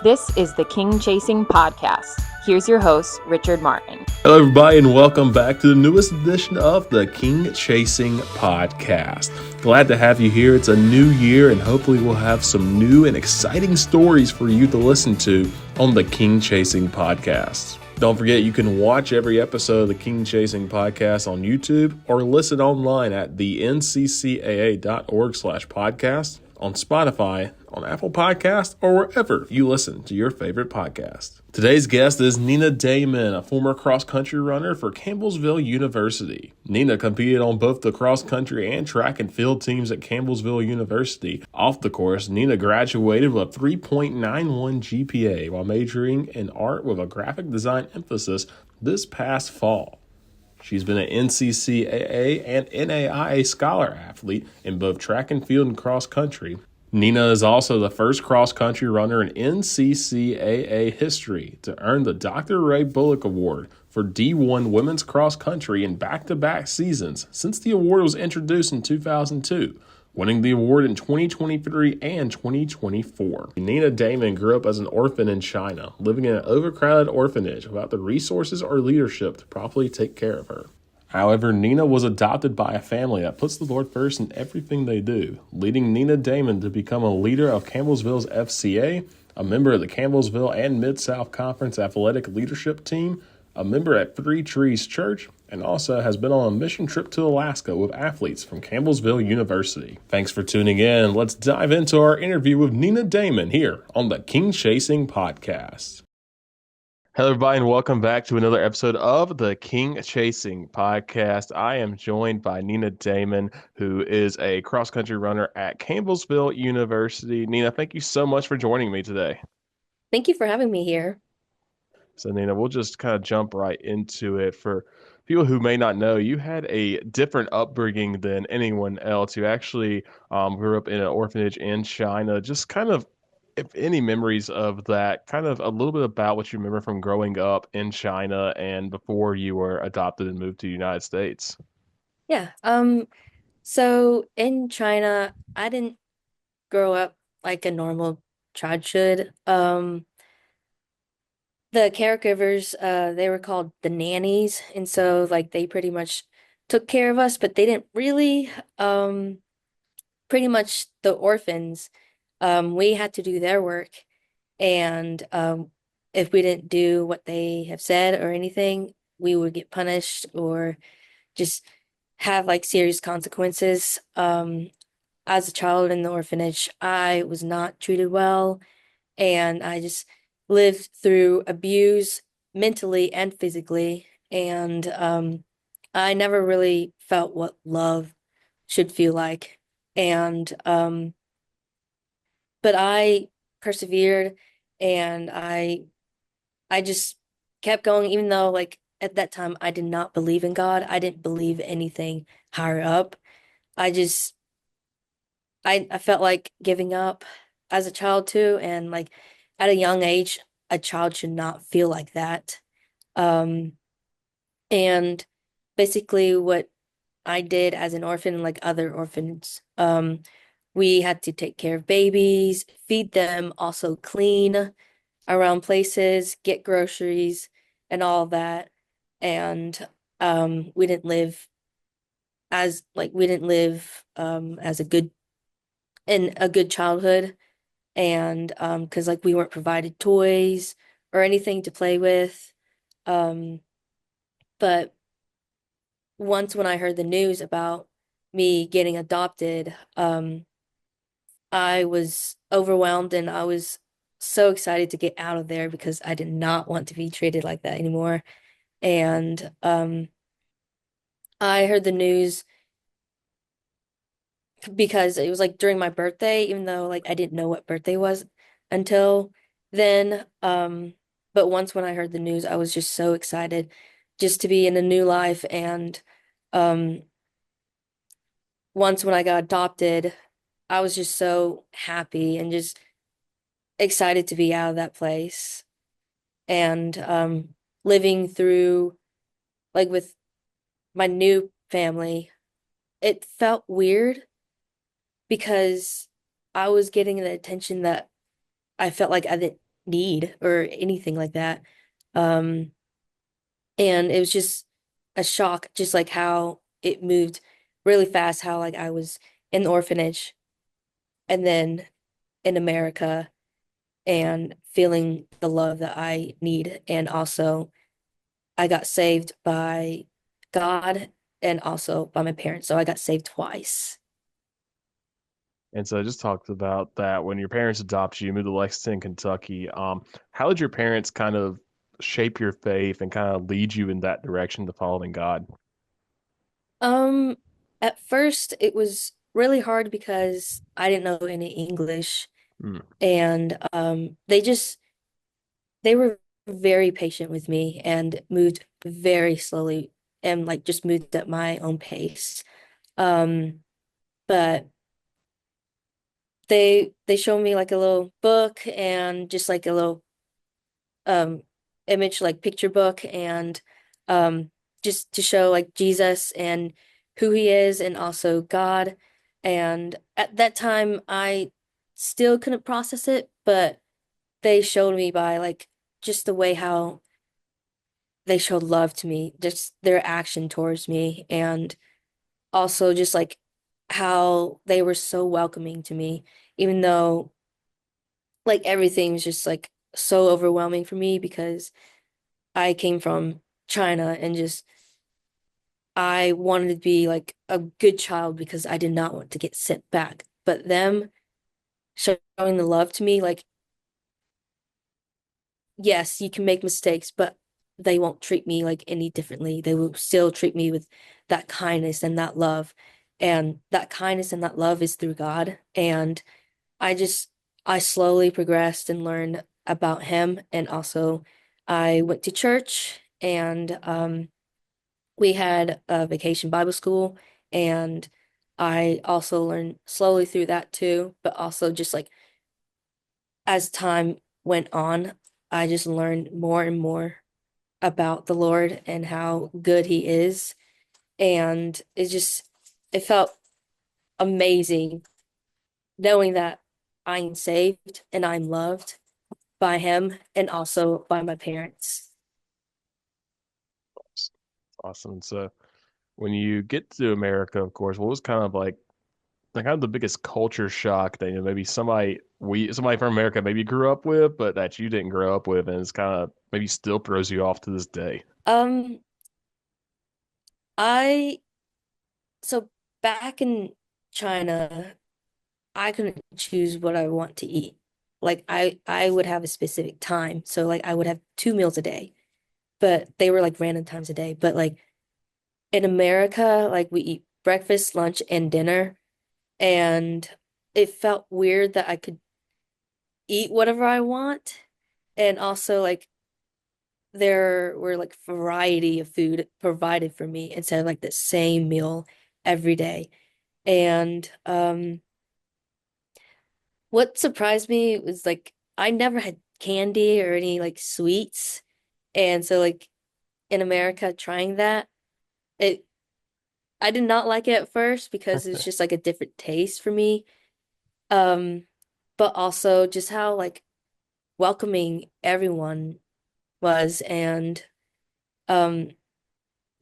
This is the King Chasing Podcast. Here's your host, Richard Martin. Hello, everybody, and welcome back to the newest edition of the King Chasing Podcast. Glad to have you here. It's a new year, and hopefully we'll have some new and exciting stories for you to listen to on the King Chasing Podcast. Don't forget, you can watch every episode of the King Chasing Podcast on YouTube or listen online at the NCCAA.org/podcast, on Spotify, on Apple Podcasts, or wherever you listen to your favorite podcast. Today's guest is Nina Daman, a former cross-country runner for Campbellsville University. Nina competed on both the cross-country and track and field teams at Campbellsville University. Off the course, Nina graduated with a 3.91 GPA while majoring in art with a graphic design emphasis this past fall. She's been an NCCAA and NAIA Scholar-Athlete in both track and field and cross-country. Nina is also the first cross-country runner in NCCAA history to earn the Dr. Ray Bullock Award for D1 women's cross-country in back-to-back seasons since the award was introduced in 2002, winning the award in 2023 and 2024. Nina Daman grew up as an orphan in China, living in an overcrowded orphanage without the resources or leadership to properly take care of her. However, Nina was adopted by a family that puts the Lord first in everything they do, leading Nina Daman to become a leader of Campbellsville's FCA, a member of the Campbellsville and Mid-South Conference Athletic Leadership Team, a member at Three Trees Church, and also has been on a mission trip to Alaska with athletes from Campbellsville University. Thanks for tuning in. Let's dive into our interview with Nina Daman here on the King Chasing Podcast. Hello, everybody, and welcome back to another episode of the King Chasing Podcast. I am joined by Nina Daman, who is a cross-country runner at Campbellsville University. Nina, thank you so much for joining me today. Thank you for having me here. So, Nina, we'll just kind of jump right into it. For people who may not know, you had a different upbringing than anyone else. You actually grew up in an orphanage in China. Just kind of, if any memories of that, kind of a little bit about what you remember from growing up in China and before you were adopted and moved to the United States. Yeah. So in China, I didn't grow up like a normal child should. The caregivers, they were called the nannies, and so like they pretty much took care of us, but they didn't really, pretty much the orphans, we had to do their work, and if we didn't do what they have said or anything, we would get punished or just have like serious consequences. As a child in the orphanage, I was not treated well, and I just lived through abuse mentally and physically, and I never really felt what love should feel like. And but I persevered, and I just kept going, even though like at that time I did not believe in God. I didn't believe anything higher up. I just I felt like giving up as a child too, and like at a young age, a child should not feel like that. Um, and basically what I did as an orphan, like other orphans, we had to take care of babies, feed them, also clean around places, get groceries, and all that. And we didn't live as a good in a good childhood, and because like we weren't provided toys or anything to play with. Um, but once when I heard the news about me getting adopted, I was overwhelmed, and I was so excited to get out of there because I did not want to be treated like that anymore. And I heard the news because it was like during my birthday, even though like I didn't know what birthday was until then. But once when I heard the news, I was just so excited just to be in a new life. And um, once when I got adopted, I was just so happy and just excited to be out of that place, and living through like with my new family. It felt weird because I was getting the attention that I felt like I need or anything like that. Um, and it was just a shock, just like how it moved really fast, how like I was in the orphanage and then in America and feeling the love that I need. And also, I got saved by God and also by my parents. So I got saved twice. And so I just talked about that when your parents adopted you, moved to Lexington, Kentucky. How did your parents kind of shape your faith and kind of lead you in that direction to following God? Um, at first it was really hard because I didn't know any English Mm. and they were very patient with me and moved very slowly and like just moved at my own pace. Um, but they showed me like a little book and just like a little um image like picture book and um just to show like Jesus and who he is and also God. And at that time I still couldn't process it, but they showed me by like just the way how they showed love to me, just their action towards me, and also just like how they were so welcoming to me, even though like everything was just like so overwhelming for me because I came from China and just I wanted to be like a good child because I did not want to get sent back. But them showing the love to me, like, yes, you can make mistakes, but they won't treat me like any differently. They will still treat me with that kindness and that love. And that kindness and that love is through God. And I just, I slowly progressed and learned about him. And also, I went to church and we had a vacation Bible school. And I also learned slowly through that too. But also, just like as time went on, I just learned more and more about the Lord and how good he is. And it felt amazing knowing that I'm saved and I'm loved by him and also by my parents. Awesome. So when you get to America, of course, what was kind of like kind of the biggest culture shock that maybe somebody from America maybe grew up with, but that you didn't grow up with, and it's kind of maybe still throws you off to this day. Um, I, so back in China, I couldn't choose what I want to eat. Like I would have a specific time. So like I would have 2 meals a day, but they were like random times a day. But like in America, like we eat breakfast, lunch, and dinner. And it felt weird that I could eat whatever I want. And also like there were like variety of food provided for me instead of like the same meal every day. And what surprised me was like I never had candy or any like sweets. And so like in America trying that, it I did not like it at first because it's just like a different taste for me. Um, but also just how like welcoming everyone was and um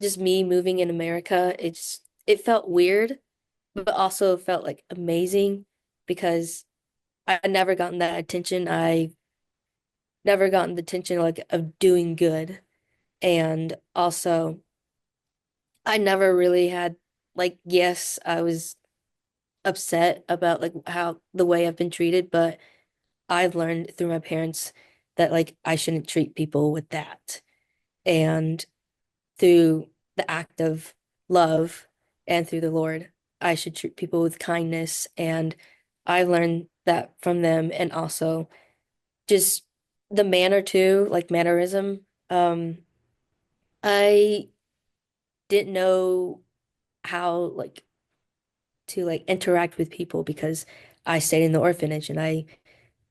just me moving in America, it felt weird, but also felt like amazing because I never gotten that attention. I never gotten the attention like of doing good. And also I never really had like yes, I was upset about like how the way I've been treated, but I've learned through my parents that like I shouldn't treat people with that. And through the act of love and through the Lord, I should treat people with kindness. And I learned that from them and also just the manner too, like mannerism. I didn't know how like to like interact with people because I stayed in the orphanage and I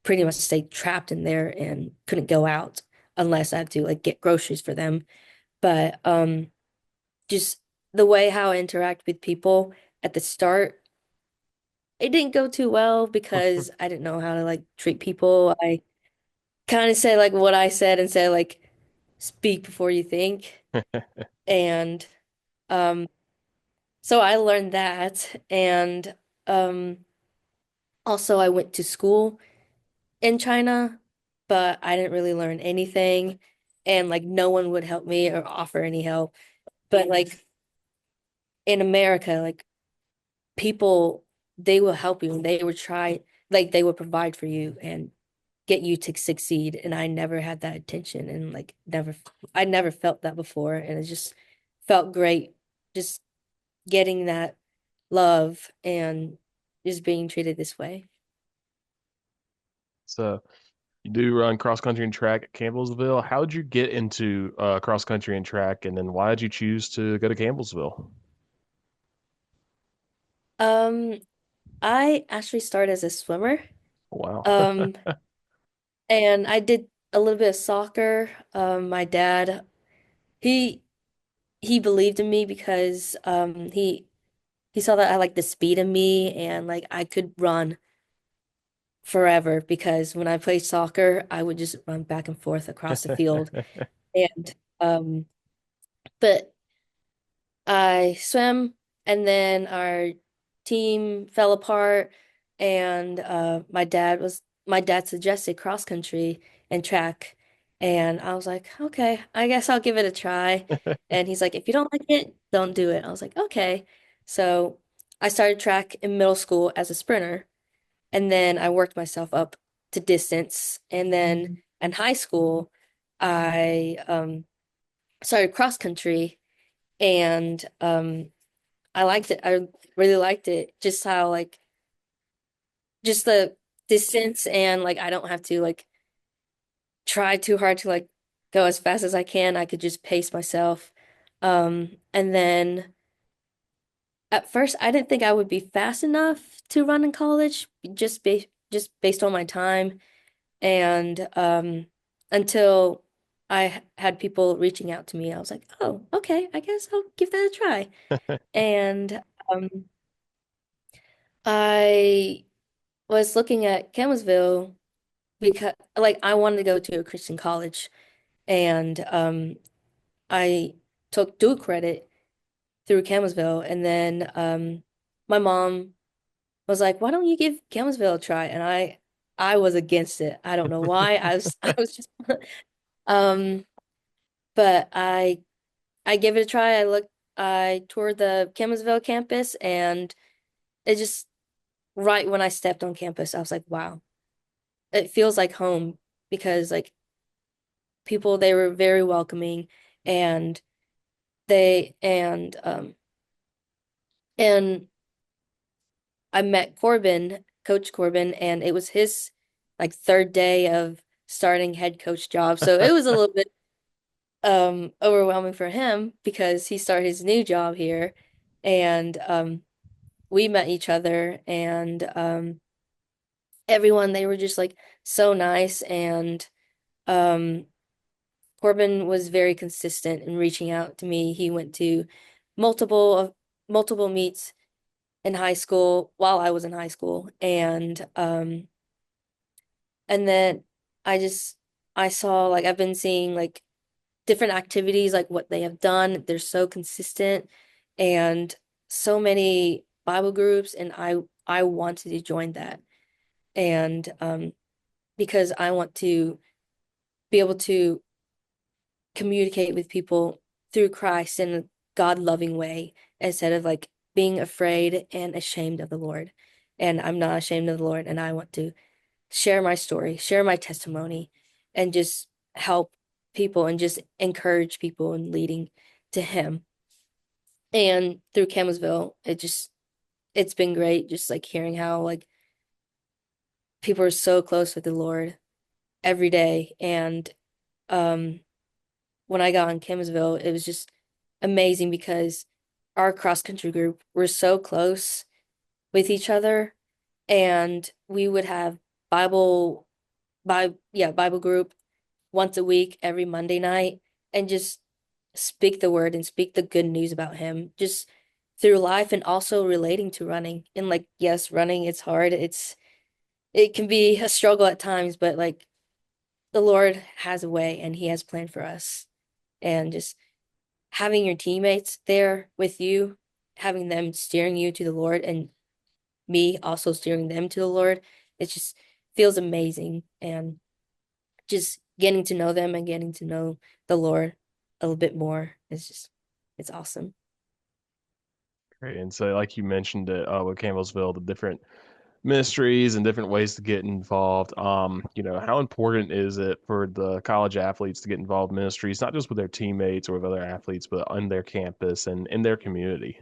pretty much stayed trapped in there and couldn't go out unless I had to like get groceries for them. But just the way how I interact with people at the start, it didn't go too well because I didn't know how to like treat people. kind of say like what I said and say like speak before you think. And um so I learned that. And um also I went to school in China, but I didn't really learn anything, and like no one would help me or offer any help. But like in America, like people, they will help you and they would try, like they would provide for you and get you to succeed. And I never had that attention, and like I never felt that before, and it just felt great just getting that love and just being treated this way. So you do run cross country and track at Campbellsville. How did you get into cross country and track, and then why did you choose to go to Campbellsville? Um, I actually started as a swimmer. Wow. Um, and I did a little bit of soccer. My dad, he he believed in me because he saw that I like the speed in me and like I could run forever because when I played soccer, I would just run back and forth across the field. And but I swam, and then our team fell apart, and my dad suggested cross country and track, and I was like, okay, I guess I'll give it a try. And he's like, if you don't like it, don't do it. I was like, okay. So I started track in middle school as a sprinter, and then I worked myself up to distance, and then in high school, I started cross country, and I liked it. I really liked it. Just how like just the distance, and like I don't have to like try too hard to like go as fast as I can. I could just pace myself. And then at first I didn't think I would be fast enough to run in college just based on my time, and until had people reaching out to me. I was like, "Oh, okay. I guess I'll give that a try." And um I was looking at Campbellsville because like I wanted to go to a Christian college, and I took dual credit through Campbellsville, and then my mom was like, "Why don't you give Campbellsville a try?" And I was against it. I don't know why. I was just um but I gave it a try. I toured the Campbellsville campus, and it just right when I stepped on campus, I was like, "Wow, it feels like home," because like people, they were very welcoming, and they and I met Coach Corbin, and it was his like third day of starting head coach job. So it was a little bit overwhelming for him because he started his new job here, and we met each other, and everyone, they were just like so nice, and um Corbin was very consistent in reaching out to me. He went to multiple of multiple meets in high school while I was in high school, and then I just I saw like I've been seeing like different activities, like what they have done. They're so consistent, and so many Bible groups, and I wanted to join that, and because I want to be able to communicate with people through Christ in a God-loving way instead of like being afraid and ashamed of the Lord. And I'm not ashamed of the Lord, and I want to share my story, share my testimony, and just help people and just encourage people in leading to Him. And through Campbellsville, it's been great just like hearing how like people are so close with the Lord every day. And um when I got on Campbellsville, it was just amazing because our cross country group were so close with each other, and we would have Bible Bible group once a week every Monday night, and just speak the word and speak the good news about him just through life, and also relating to running. And like, yes, running, it's hard. It can be a struggle at times, but like the Lord has a way and He has planned for us. And just having your teammates there with you, having them steering you to the Lord and me also steering them to the Lord, it just feels amazing. And just getting to know them and getting to know the Lord a little bit more is just, it's awesome. Great. And so, like you mentioned it with Campbellsville, the different ministries and different ways to get involved. How important is it for the college athletes to get involved in ministries, not just with their teammates or with other athletes, but on their campus and in their community?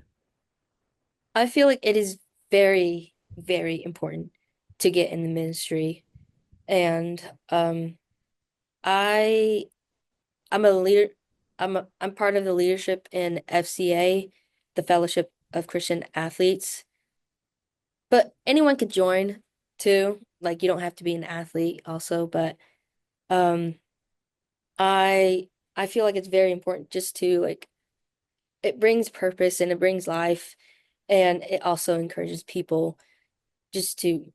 I feel like it is very, very important to get in the ministry. And I I'm a leader. I'm part of the leadership in FCA, the Fellowship of Christian Athletes. But anyone could join too. Like you don't have to be an athlete also, but um I I feel like it's very important just to like it brings purpose and it brings life and it also encourages people just to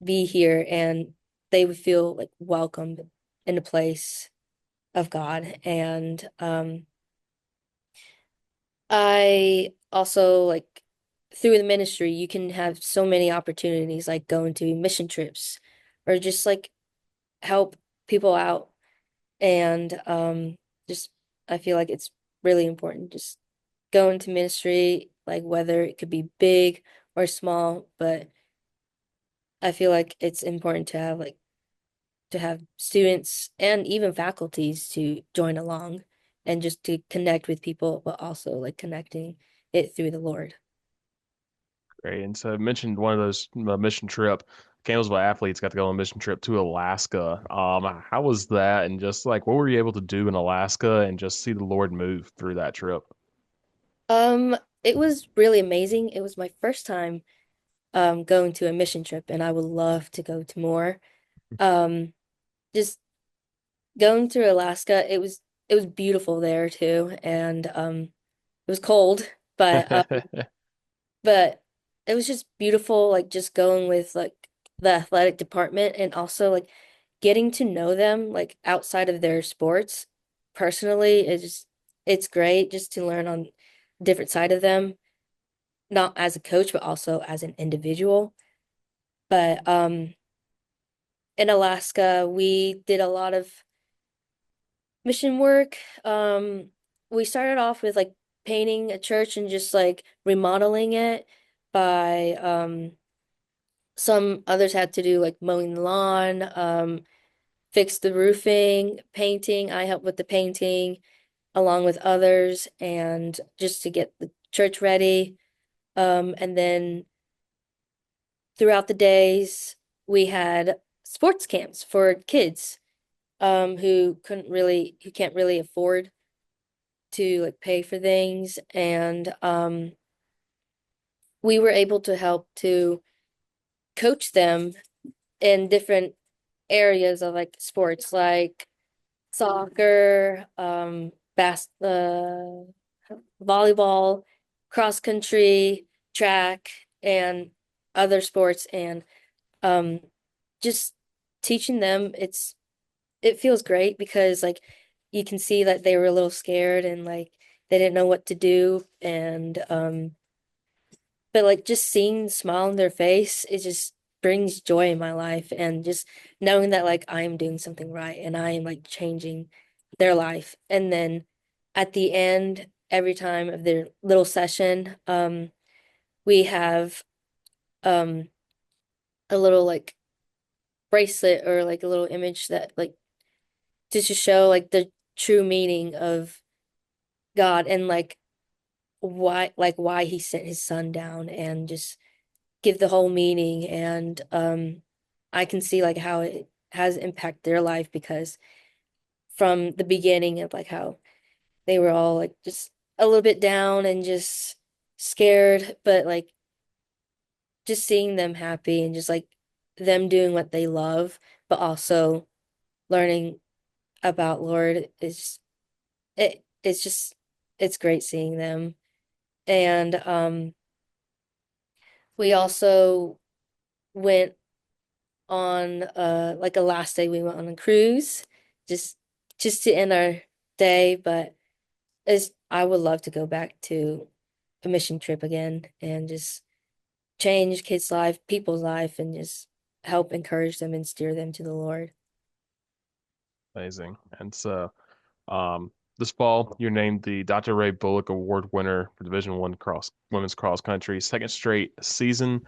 be here and they would feel like welcomed in the place of God. And I also like through the ministry, you can have so many opportunities like going to mission trips or just like help people out. And just I feel like it's really important just going to ministry, like whether it could be big or small, but I feel like it's important to have students and even faculties to join along and just to connect with people, but also like connecting it through the Lord. Great. And so, I mentioned one of those mission trip. Campbellsville athletes got to go on a mission trip to Alaska. How was that? And just like, what were you able to do in Alaska and just see the Lord move through that trip? Um, it was really amazing. It was my first time going to a mission trip and I would love to go to more. Um, just going through Alaska, it was beautiful there too and it was cold, but it was just beautiful like just going with like the athletic department and also like getting to know them like outside of their sports personally it's great just to learn on different side of them, not as a coach but also as an individual. But in Alaska we did a lot of mission work. We started off with like painting a church and just like remodeling it by some others had to do like mowing the lawn, fix the roofing, painting. I helped with the painting along with others and just to get the church ready. And then throughout the days, we had sports camps for kids who can't really afford to like pay for things. And we were able to help to coach them in different areas of like sports like soccer, volleyball, cross country, track, and other sports, and um, just teaching them. It feels great because like you can see that they were a little scared and like they didn't know what to do, and but like just seeing the smile on their face, it just brings joy in my life, and just knowing that like I am doing something right and I am like changing their life. And then at the end, every time of their little session, we have um a little like bracelet or like a little image that like just to show like the true meaning of God and like why he sent his son down and just give the whole meaning. And I can see like how it has impacted their life because from the beginning of like how they were all like just a little bit down and just scared, but like just seeing them happy and just like them doing what they love, but also learning about Lord is it's just it's great seeing them. And we also went on like a last day we went on a cruise just to end our day, but I would love to go back to a mission trip again and just change kids' life, people's life, and just help encourage them and steer them to the Lord. Amazing. And so, this fall, you're named the Dr. Ray Bullock Award winner for Division One women's cross country, second straight season,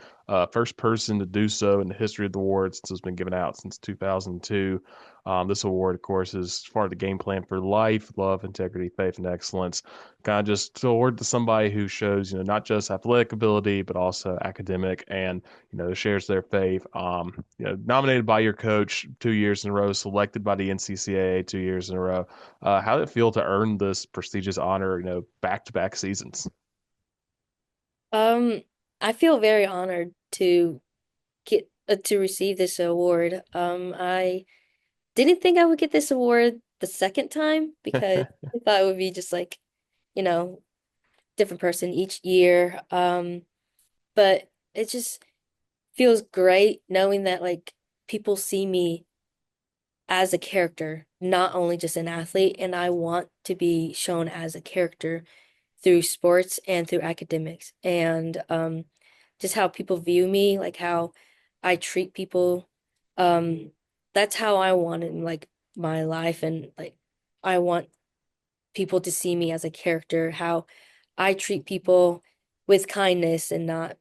first person to do so in the history of the award since it's been given out since 2002. This award, of course, is part of the game plan for life, love, integrity, faith, and excellence. Kind of just to award to somebody who shows, not just athletic ability, but also academic and, shares their faith. Nominated by your coach 2 years in a row, selected by the NCCAA 2 years in a row. How did it feel to earn this prestigious honor, back-to-back seasons? I feel very honored to get to receive this award. I didn't think I would get this award the second time because I thought it would be just like, you know, different person each year. But it just feels great knowing that like people see me as a character, not only just an athlete, and I want to be shown as a character through sports and through academics. And just how people view me, like how I treat people. Um, that's how I want it in like my life, and like I want people to see me as a character, how I treat people with kindness and not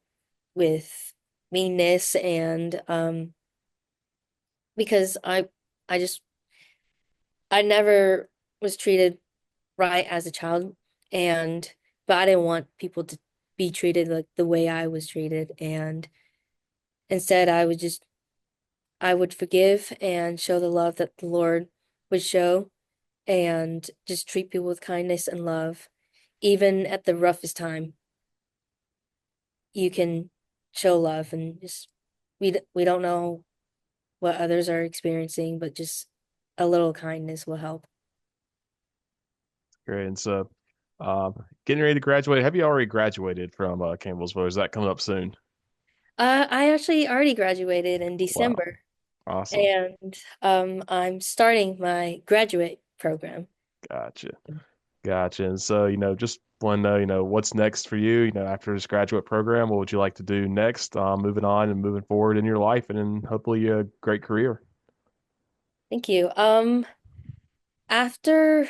with meanness, and because I just I never was treated right as a child, and but I didn't want people to be treated like the way I was treated, and instead I would forgive and show the love that the Lord would show, and just treat people with kindness and love. Even at the roughest time, you can show love, and just we don't know what others are experiencing, but just a little kindness will help. Great. And so, getting ready to graduate. Have you already graduated from Campbellsville? Is that coming up soon? I actually already graduated in Wow. December, Awesome. and I'm starting my graduate program. Gotcha. Gotcha. And so, just want to know, what's next for you, after this graduate program, what would you like to do next, moving on and moving forward in your life and then hopefully a great career? Thank you. After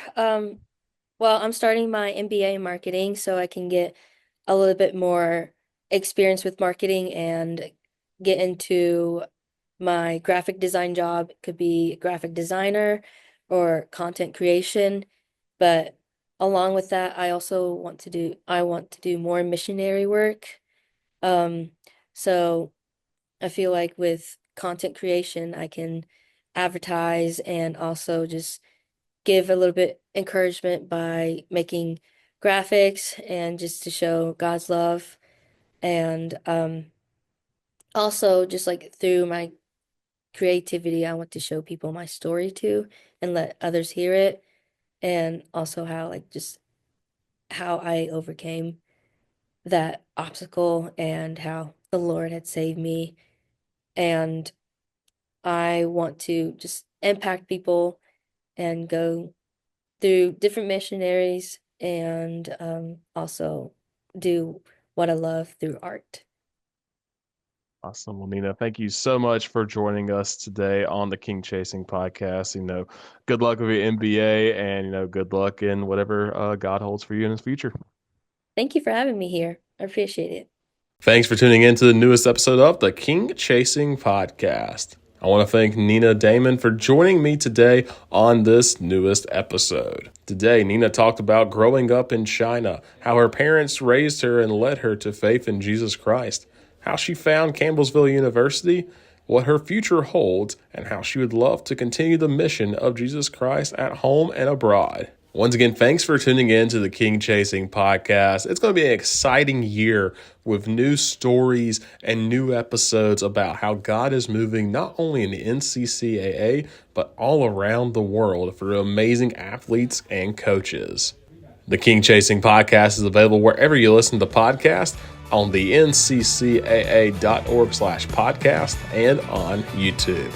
well, I'm starting my MBA in marketing so I can get a little bit more experience with marketing and get into my graphic design job. It could be graphic designer or content creation, but along with that, I want to do more missionary work. Um, so I feel like with content creation, I can advertise and also just give a little bit encouragement by making graphics and just to show God's love. And also just like through my creativity, I want to show people my story too and let others hear it. And also how like just how I overcame that obstacle and how the Lord had saved me. And I want to just impact people and go through different missionaries and also do what I love through art. Awesome. Well, Nina, thank you so much for joining us today on the King Chasing podcast. Good luck with your MBA and, good luck in whatever God holds for you in the future. Thank you for having me here. I appreciate it. Thanks for tuning in to the newest episode of the King Chasing Podcast. I want to thank Nina Daman for joining me today on this newest episode. Today, Nina talked about growing up in China, how her parents raised her and led her to faith in Jesus Christ, how she found Campbellsville University, what her future holds, and how she would love to continue the mission of Jesus Christ at home and abroad. Once again, thanks for tuning in to the King Chasing Podcast. It's going to be an exciting year with new stories and new episodes about how God is moving not only in the NCCAA, but all around the world for amazing athletes and coaches. The King Chasing Podcast is available wherever you listen to podcasts. on the nccaa.org/podcast and on YouTube.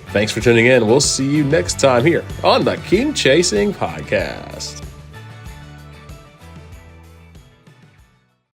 Thanks for tuning in. We'll see you next time here on the King Chasing Podcast.